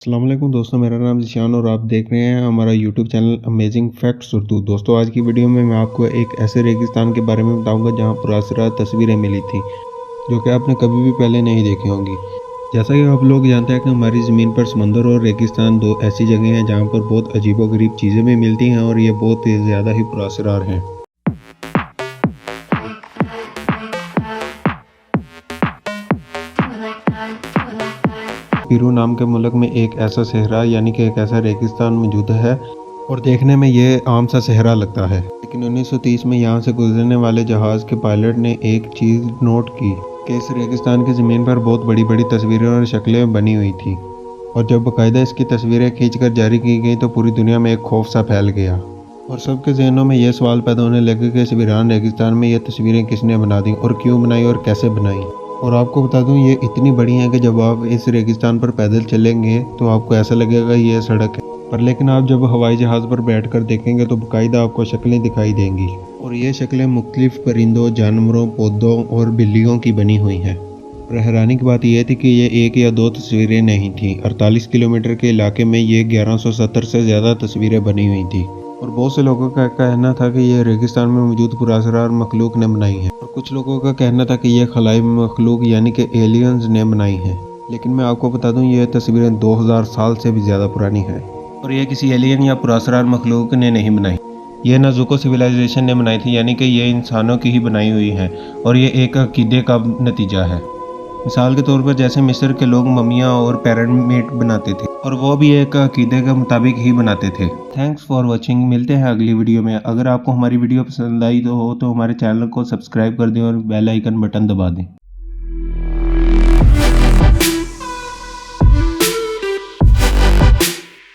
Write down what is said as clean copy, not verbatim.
अस्सलाम वालेकुम दोस्तों, मेरा नाम ज़िशान और आप देख रहे हैं हमारा YouTube channel amazing facts Urdu. दोस्तों, आज की वीडियो में मैं आपको एक ऐसे रेगिस्तान के बारे में बताऊंगा जहां पुरासरात तस्वीरें मिली थी जो कि आपने कभी भी पहले नहीं देखी होंगी। जैसा कि आप लोग जानते हैं कि हमारी ज़मीन पर समंदर और रेगिस्तान दो ऐसी जगह हैं जहाँ पर बहुत अजीबोगरीब चीज़ें भी मिलती हैं और ये बहुत ज़्यादा ही पुरासरार हैं। पीरू नाम के मुल्क में एक ऐसा सहरा यानी कि एक ऐसा रेगिस्तान मौजूद है और देखने में ये आम सा सहरा लगता है, लेकिन 1930 में यहाँ से गुजरने वाले जहाज़ के पायलट ने एक चीज़ नोट की कि इस रेगिस्तान की ज़मीन पर बहुत बड़ी बड़ी तस्वीरें और शक्लें बनी हुई थी, और जब बाकायदा इसकी तस्वीरें खींचकर जारी की गई तो पूरी दुनिया में एक खौफ सा फैल गया और सबके जहनों में यह सवाल पैदा होने लगे कि इस वीरान रेगिस्तान में ये तस्वीरें किसने बना दी और क्यों बनाई और कैसे बनाई। और आपको बता दूं, ये इतनी बड़ी हैं कि जब आप इस रेगिस्तान पर पैदल चलेंगे तो आपको ऐसा लगेगा ये सड़क है, पर लेकिन आप जब हवाई जहाज़ पर बैठकर देखेंगे तो बाकायदा आपको शक्लें दिखाई देंगी, और ये शक्लें मुख्तलिफ परिंदों, जानवरों, पौधों और बिल्लियों की बनी हुई हैं। और हैरानी की बात यह थी कि ये एक या दो तस्वीरें नहीं थीं। 48 किलोमीटर के इलाके में ये 1170 से ज़्यादा तस्वीरें बनी हुई थी, और बहुत से लोगों का कहना था कि ये रेगिस्तान में मौजूद पुरासरार मखलूक ने बनाई है, और कुछ लोगों का कहना था कि ये खलाई मखलूक यानी कि एलियंस ने बनाई है। लेकिन मैं आपको बता दूं, ये तस्वीरें 2000 साल से भी ज़्यादा पुरानी हैं और ये किसी एलियन या पुरासरार मखलूक ने नहीं बनाई। ये नाजुको सिविलाइजेशन ने बनाई थी, यानी कि ये इंसानों की ही बनाई हुई है और ये एक अकीदे का नतीजा है। मिसाल के तौर पर जैसे मिस्र के लोग ममियाँ और पिरामिड बनाते थे, और वो भी एक अकीदे के मुताबिक ही बनाते थे। Thanks for watching. मिलते हैं अगली वीडियो में। अगर आपको हमारी वीडियो पसंद आई तो हमारे चैनल को सब्सक्राइब कर दें और बेल आइकन बटन दबा दें।